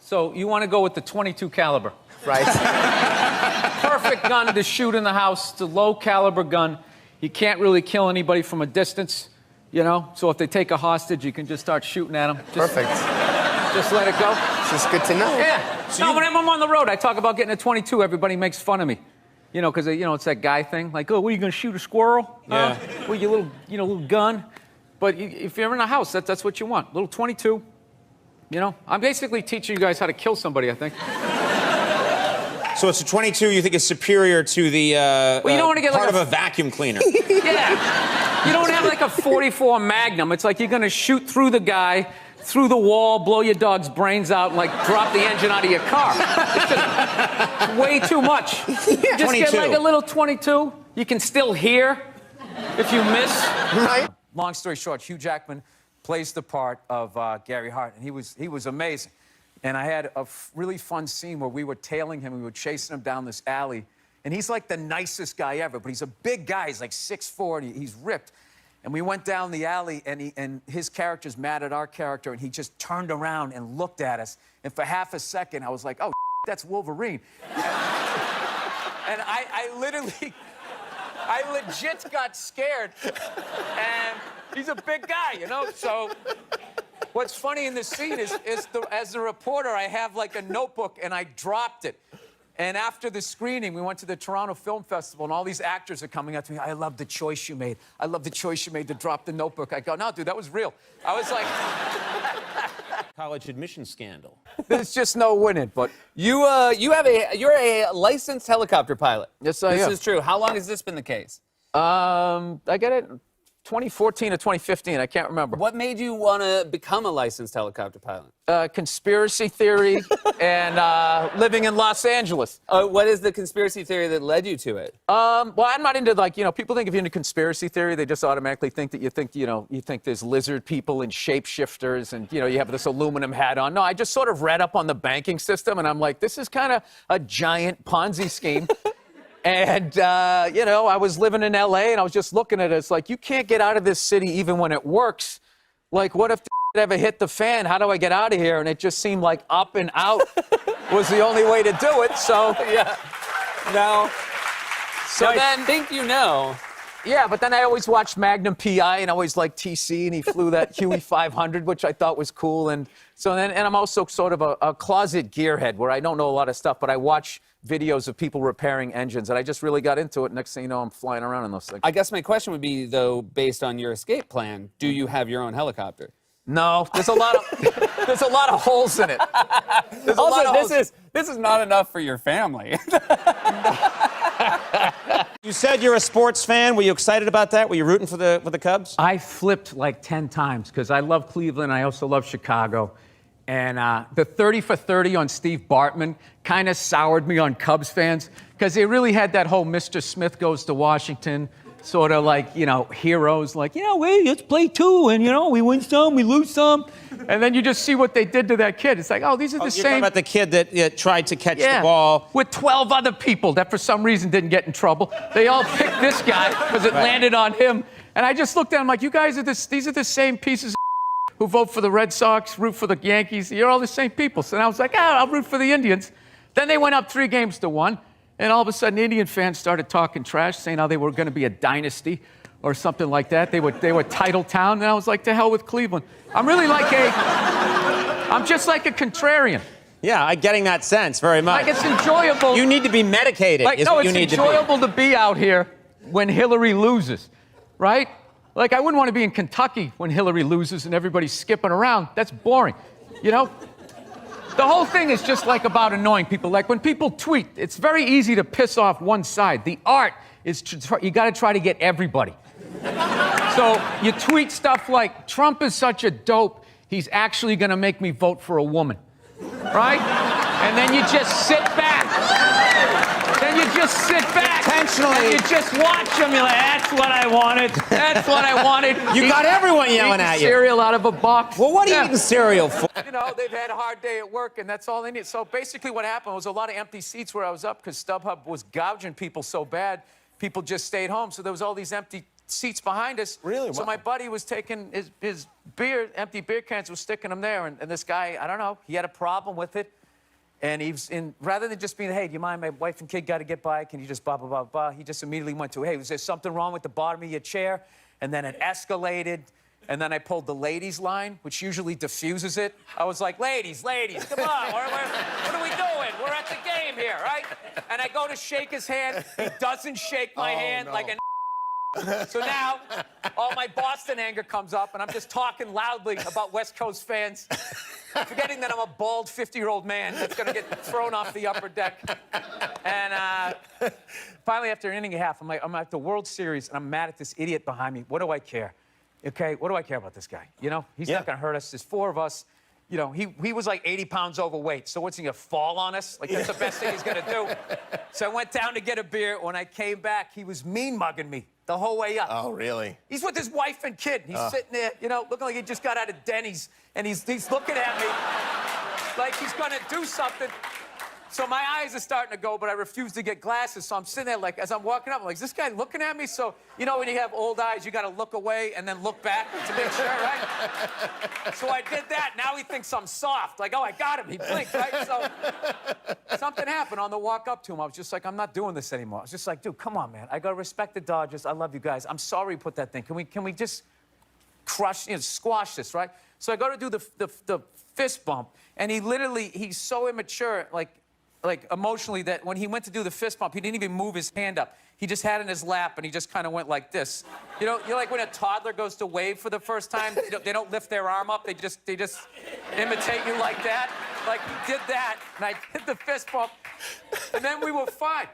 So you want to go with the .22 caliber. Right. Perfect gun to shoot in the house. It's a low caliber gun. You can't really kill anybody from a distance, you know? So if they take a hostage, you can just start shooting at them. Perfect. Just let it go. This is good to know. Yeah. So whenever I'm on the road, I talk about getting a .22. Everybody makes fun of me. You know, because, you know, it's that guy thing. Like, oh, what, are you going to shoot a squirrel? Yeah. With your little, you know, little gun. But if you're in a house, that's what you want. Little .22. You know? I'm basically teaching you guys how to kill somebody, I think. So it's a .22 you think is superior to the well, you don't want to get part like of a vacuum cleaner. Yeah. You don't have like a .44 Magnum. It's like you're going to shoot through the guy, through the wall, blow your dog's brains out, and like drop the engine out of your car. It's just way too much. Yeah. Just 22. get like a little .22. You can still hear if you miss. Right. Long story short, Hugh Jackman plays the part of Gary Hart, and he was amazing. And I had a really fun scene where we were tailing him, we were chasing him down this alley, and he's like the nicest guy ever, but he's a big guy, he's like 6'4", and he's ripped. And we went down the alley, and his character's mad at our character, and he just turned around and looked at us, and for half a second, I was like, oh, that's Wolverine. And I legit got scared, and he's a big guy, you know, so... What's funny in this scene is as the reporter, I have like a notebook, and I dropped it. And after the screening, we went to the Toronto Film Festival, and all these actors are coming up to me. I love the choice you made. I love the choice you made to drop the notebook. I go, no, dude, that was real. I was like... College admission scandal. There's just no winning, but... You're a licensed helicopter pilot. Yes, I am. This is true. How long has this been the case? I got it in 2014 or 2015. I can't remember. What made you want to become a licensed helicopter pilot? Conspiracy theory and living in Los Angeles. What is the conspiracy theory that led you to it? Well, I'm not into, like, you know, people think if you're into conspiracy theory, they just automatically think that you think there's lizard people and shapeshifters and, you know, you have this aluminum hat on. No, I just sort of read up on the banking system, and I'm like, this is kind of a giant Ponzi scheme. And, you know, I was living in L.A., and I was just looking at it. It's like, you can't get out of this city even when it works. Like, what if the ever hit the fan? How do I get out of here? And it just seemed like up and out was the only way to do it. So, Yeah. No. so then... I think you know. Yeah, but then I always watched Magnum P.I. and I always liked TC, and he flew that Huey 500, which I thought was cool. And so then, and I'm also sort of a closet gearhead where I don't know a lot of stuff, but I watch videos of people repairing engines, and I just really got into it. Next thing you know, I'm flying around in those things. I guess my question would be, though, based on your escape plan, do you have your own helicopter? No, there's a lot of holes in it. This is not enough for your family. You said you're a sports fan. Were you excited about that? Were you rooting for the Cubs? I flipped like 10 times because I love Cleveland. I also love Chicago. And the 30 for 30 on Steve Bartman kind of soured me on Cubs fans because they really had that whole Mr. Smith goes to Washington sort of like, you know, heroes like, yeah, let's play two and, you know, we win some, we lose some. And then you just see what they did to that kid. It's like, oh, these are the You're same. talking about the kid that tried to catch the ball. With 12 other people that for some reason didn't get in trouble. They all picked this guy because it landed on him. And I just looked at him like, you guys these are the same pieces of who vote for the Red Sox, root for the Yankees. You're all the same people. So I was like, I'll root for the Indians. Then they went up 3-1, and all of a sudden, Indian fans started talking trash, saying how they were going to be a dynasty or something like that. They were title town, and I was like, to hell with Cleveland. I'm just like a contrarian. Yeah, I'm getting that sense very much. Like, it's enjoyable. You need to be medicated. Like, no, it's enjoyable to be out here when Hillary loses, right? Like, I wouldn't want to be in Kentucky when Hillary loses and everybody's skipping around. That's boring, you know? The whole thing is just like about annoying people. Like when people tweet, it's very easy to piss off one side. The art is you got to try to get everybody. So you tweet stuff like, Trump is such a dope, he's actually going to make me vote for a woman, right? And then you just sit back. Intentionally. And you just watch them. You're like, that's what I wanted. That's what I wanted. You got everyone yelling at you. Cereal out of a box. Well, what are you eating cereal for? You know, they've had a hard day at work, and that's all they need. So basically what happened was a lot of empty seats where I was up because StubHub was gouging people so bad, people just stayed home. So there was all these empty seats behind us. Really? So my buddy was taking his beer, empty beer cans, was sticking them there. And this guy, I don't know, he had a problem with it. And rather than just being, hey, do you mind, my wife and kid got to get by, can you just blah, blah, blah, blah, he just immediately went to, hey, was there something wrong with the bottom of your chair? And then it escalated. And then I pulled the ladies line, which usually diffuses it. I was like, ladies, come on, what are we doing? We're at the game here, right? And I go to shake his hand. He doesn't shake my hand like an So now, all my Boston anger comes up, and I'm just talking loudly about West Coast fans, forgetting that I'm a bald 50-year-old man that's going to get thrown off the upper deck. And finally, after an inning and a half, I'm at the World Series, and I'm mad at this idiot behind me. What do I care? Okay, what do I care about this guy? You know, he's not going to hurt us. There's 4 of us. You know, he was like 80 pounds overweight, so what's he going to fall on us? Like, that's the best thing he's going to do. So I went down to get a beer. When I came back, he was mean-mugging me the whole way up. Oh, really? He's with his wife and kid. He's sitting there, you know, looking like he just got out of Denny's, and he's looking at me like he's going to do something. So my eyes are starting to go, but I refuse to get glasses. So I'm sitting there, like, as I'm walking up, I'm like, is this guy looking at me? So, you know, when you have old eyes, you got to look away and then look back to make sure, right? So I did that. Now he thinks I'm soft. Like, oh, I got him. He blinked, right? So something happened on the walk up to him. I was just like, I'm not doing this anymore. I was just like, dude, come on, man. I got to respect the Dodgers. I love you guys. I'm sorry you put that thing. Can we just crush, you know, squash this, right? So I go to do the fist bump, and he's so immature, like emotionally, that when he went to do the fist bump, he didn't even move his hand up. He just had it in his lap, and he just kind of went like this. You know like when a toddler goes to wave for the first time, they don't lift their arm up, they just imitate you like that. Like, he did that, and I did the fist bump, and then we were fine.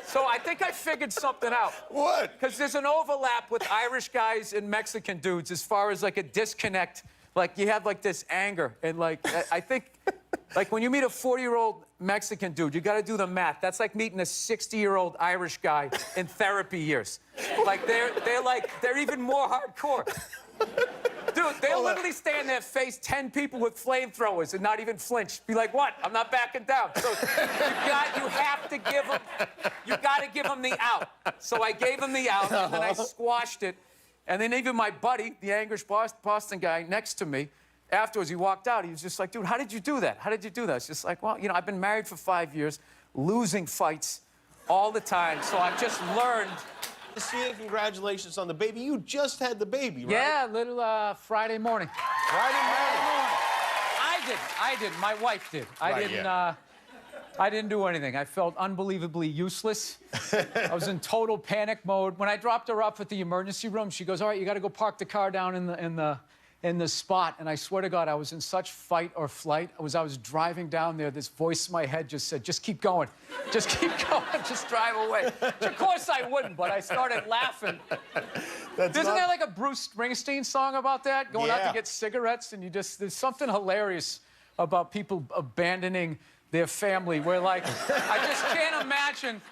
So I think I figured something out. What? Because there's an overlap with Irish guys and Mexican dudes as far as, like, a disconnect. Like, you have, like, this anger, and, like, I think, like, when you meet a 40-year-old Mexican dude, you got to do the math. That's like meeting a 60-year-old Irish guy in therapy years. Like, they're even more hardcore. Dude, they'll literally stand there, face 10 people with flamethrowers and not even flinch. Be like, what? I'm not backing down. So you have to give them, you got to give them the out. So I gave him the out, and then I squashed it. And then even my buddy, the Irish Boston guy next to me, afterwards, he walked out. He was just like, dude, how did you do that? How did you do that? It's just like, well, you know, I've been married for 5 years, losing fights all the time. So I've just learned. Christina, congratulations on the baby. You just had the baby, right? Yeah, little Friday morning. Friday morning. I didn't. My wife did. I didn't do anything. I felt unbelievably useless. I was in total panic mode. When I dropped her off at the emergency room, she goes, all right, you got to go park the car down in the spot. And I swear to God, I was in such fight or flight. I was driving down there. This voice in my head just said, just keep going. Just keep going. Just drive away. Which, of course I wouldn't, but I started laughing. Isn't there like a Bruce Springsteen song about that? Going out to get cigarettes, and there's something hilarious about people abandoning their family, where, like, I just can't imagine,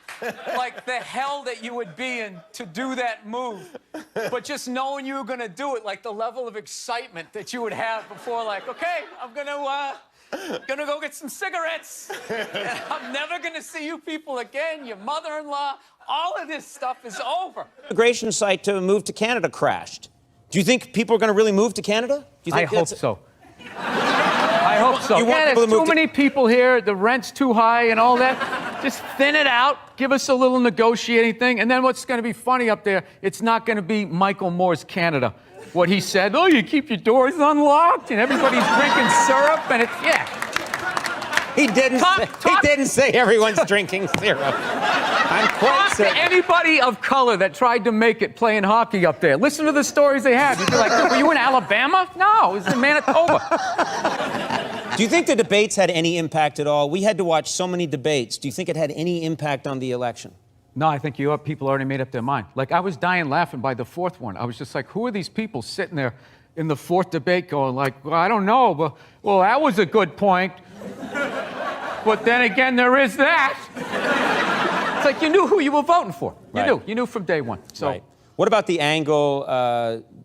like, the hell that you would be in to do that move. But just knowing you were going to do it, like, the level of excitement that you would have before, like, okay, I'm going to go get some cigarettes. And I'm never going to see you people again, your mother-in-law. All of this stuff is over. Immigration site to move to Canada crashed. Do you think people are going to really move to Canada? Do you think I hope so. I hope so. You want Yeah, people there's to move too many people here. The rent's too high and all that. Just thin it out. Give us a little negotiating thing. And then what's going to be funny up there, it's not going to be Michael Moore's Canada. What he said, oh, you keep your doors unlocked and everybody's drinking syrup and it's, yeah. He didn't say everyone's drinking syrup. I'm quite Talk to certain. anybody of color that tried to make it playing hockey up there. Listen to the stories they had. You'd be like, were you in Alabama? No, it was in Manitoba. Do you think the debates had any impact at all? We had to watch so many debates. Do you think it had any impact on the election? No, I think people already made up their mind. Like, I was dying laughing by the fourth one. I was just like, who are these people sitting there in the fourth debate going like, well, I don't know, but, well, that was a good point. But then again, there is that. It's like you knew who you were voting for. You knew from day one. So. Right. What about the angle?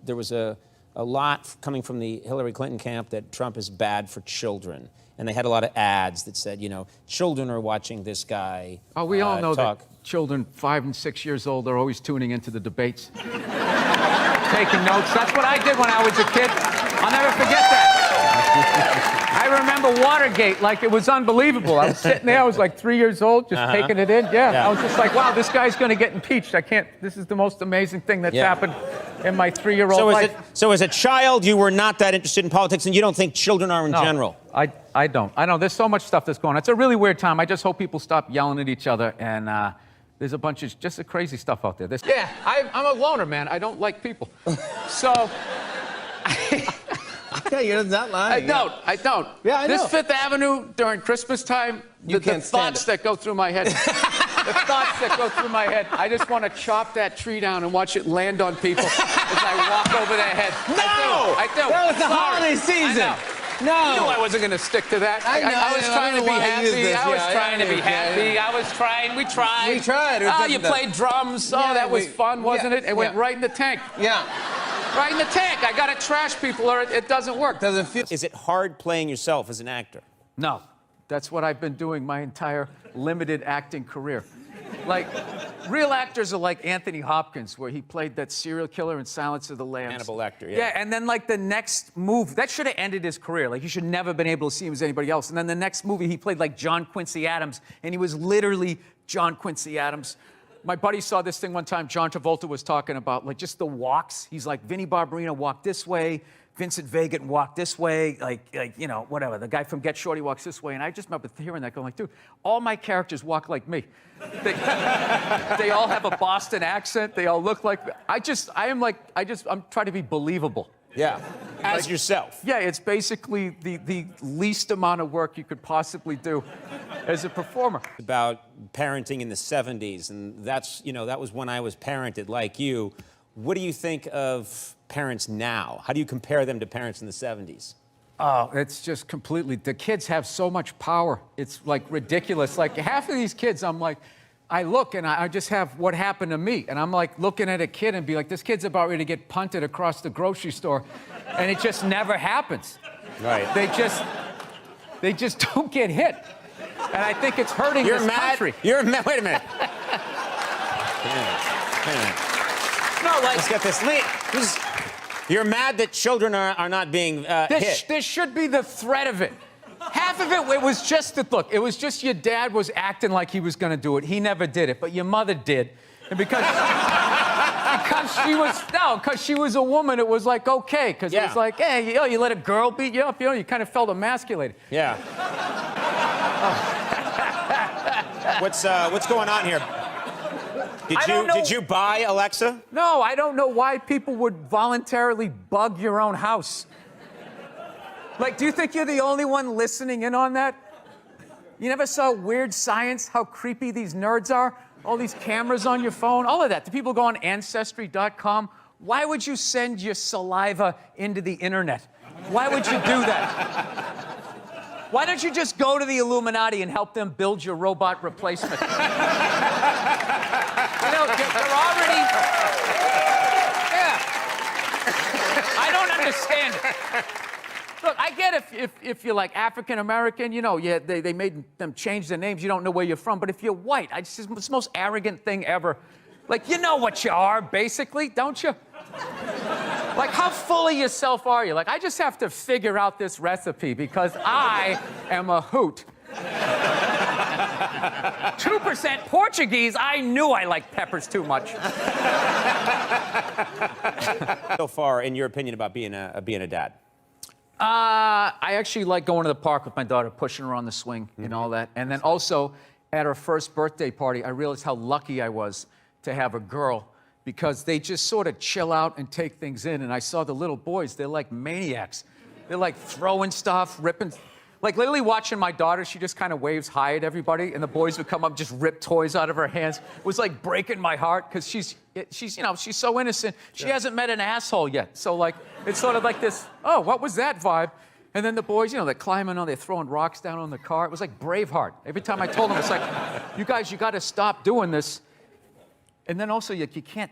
There was a lot coming from the Hillary Clinton camp that Trump is bad for children. And they had a lot of ads that said, you know, children are watching this guy Oh, we all know talk. that children 5 and 6 years old are always tuning into the debates. Taking notes. That's what I did when I was a kid. I'll never forget that. I remember Watergate like it was unbelievable. I was sitting there, I was like 3 years old, just taking it in. Yeah, I was just like, wow, this guy's going to get impeached. This is the most amazing thing that's happened in my 3-year-old life. So as a child, you were not that interested in politics, and you don't think children are in general? I don't. I know there's so much stuff that's going on. It's a really weird time. I just hope people stop yelling at each other, and there's a bunch of just crazy stuff out there. I'm a loner, man. I don't like people. So... Yeah, you're not lying. I don't. Yeah, I know. This Fifth Avenue during Christmas time, the thoughts that go through my head. The thoughts that go through my head. I just want to chop that tree down and watch it land on people as I walk over their head. No! I do. That was the holiday season. No. I knew I wasn't going to stick to that. I was trying to be happy. I was trying to be happy. We tried. We tried. Oh, you played drums. Oh, that was fun, wasn't it? It went right in the tank. Yeah. Right in the tank. I got to trash people or it doesn't work. Doesn't feel. Is it hard playing yourself as an actor? No. That's what I've been doing my entire limited acting career. Like, real actors are like Anthony Hopkins, where he played that serial killer in Silence of the Lambs. Hannibal Lecter, Yeah, and then, like, the next move, that should have ended his career. Like, you should never have been able to see him as anybody else. And then the next movie, he played, like, John Quincy Adams, and he was literally John Quincy Adams. My buddy saw this thing one time. John Travolta was talking about, like, just the walks. He's like, Vinnie Barbarino walked this way, Vincent Vega walked this way, like you know, whatever. The guy from Get Shorty walks this way. And I just remember hearing that, going like, dude, all my characters walk like me. They all have a Boston accent. They all look like, I'm trying to be believable. Yeah. As yourself. Yeah, it's basically the least amount of work you could possibly do as a performer. About parenting in the 70s, and that's, you know, that was when I was parented like you. What do you think of parents now? How do you compare them to parents in the 70s? Oh, it's just completely, the kids have so much power. It's like ridiculous. Like half of these kids, I'm like, I look and I just have what happened to me. And I'm like looking at a kid and be like, this kid's about ready to get punted across the grocery store. And it just never happens. Right. They just don't get hit. And I think it's hurting this country. You're mad. Wait a minute. Wait a minute. No, like... Let's get this. You're mad that children are not being hit. This should be the threat of it. Half of it was just look, it was just your dad was acting like he was going to do it. He never did it, but your mother did. And because she was a woman, it was like, okay. Because it was like, hey, you let a girl beat you up, you kind of felt emasculated. Yeah. What's going on here? Did you buy Alexa? No, I don't know why people would voluntarily bug your own house. Like, do you think you're the only one listening in on that? You never saw Weird Science, how creepy these nerds are? All these cameras on your phone, all of that. Do people go on Ancestry.com? Why would you send your saliva into the internet? Why would you do that? Why don't you just go to the Illuminati and help them build your robot replacement? They're already... Yeah. I don't understand it. Look, I get if you're like African American, they made them change their names. You don't know where you're from. But if you're white, it's the most arrogant thing ever. Like, you know what you are, basically, don't you? Like, how full of yourself are you? Like, I just have to figure out this recipe because I am a hoot. 2% Portuguese. I knew I liked peppers too much. So far, in your opinion, about being a dad? I actually like going to the park with my daughter, pushing her on the swing and all that. And then also, at her first birthday party, I realized how lucky I was to have a girl because they just sort of chill out and take things in. And I saw the little boys, they're like maniacs. They're like throwing stuff, ripping. Like literally watching my daughter, she just kind of waves hi at everybody, and the boys would come up, just rip toys out of her hands. It was like breaking my heart because she's so innocent. She hasn't met an asshole yet. So like, it's sort of like this, oh, what was that vibe? And then the boys, they're climbing on, they're throwing rocks down on the car. It was like Braveheart. Every time I told them, it's like, you guys, you got to stop doing this. And then also, you can't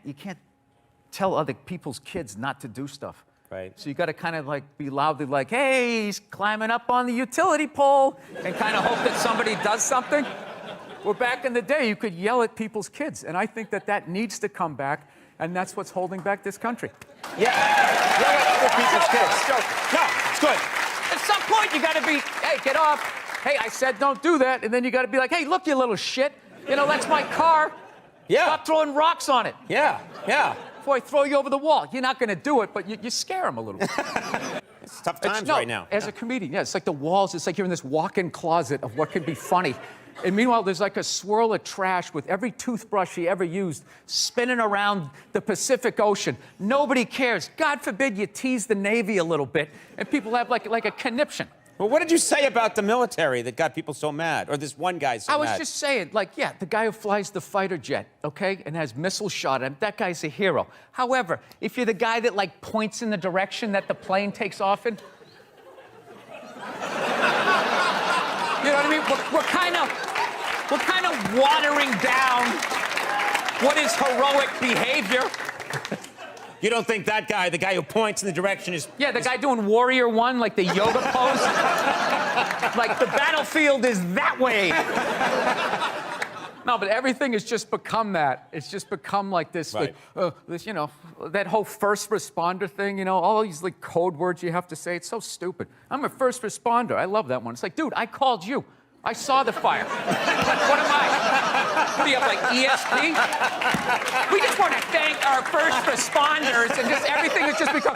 tell other people's kids not to do stuff. Right. So you got to kind of like be loudly like, hey, he's climbing up on the utility pole, and kind of hope that somebody does something. Well, back in the day, you could yell at people's kids, and I think that needs to come back, and that's what's holding back this country. Yeah. Yell at other people's kids. No, it's good. It's some point, you gotta be, hey, get off. Hey, I said don't do that. And then you gotta be like, hey, look, you little shit. You know, that's my car. Yeah. Stop throwing rocks on it. Yeah, yeah. Before I throw you over the wall. You're not gonna do it, but you scare them a little bit. It's tough times No, right now. as a comedian, yeah, it's like the walls, it's like you're in this walk-in closet of what could be funny. And meanwhile, there's like a swirl of trash with every toothbrush he ever used spinning around the Pacific Ocean. Nobody cares. God forbid you tease the Navy a little bit and people have like a conniption. Well, what did you say about the military that got people so mad? Or this one guy so I was mad? just saying, like, yeah, the guy who flies the fighter jet, okay, and has missiles shot at him, that guy's a hero. However, if you're the guy that, like, points in the direction that the plane takes off in, you know what I mean? We're kind of watering down what is heroic behavior. You don't think that guy, the guy who points in the direction is... Yeah, the guy doing Warrior One, like the yoga pose. Like the battlefield is that way. No, but everything has just become that. It's just become like this, Right. this, you know, that whole first responder thing, you know, all these like code words you have to say. It's so stupid. I'm a first responder. I love that one. It's like, dude, I called you. I saw the fire. What am I? What do you have, like ESP? We just want to thank our first responders, and just everything has just become,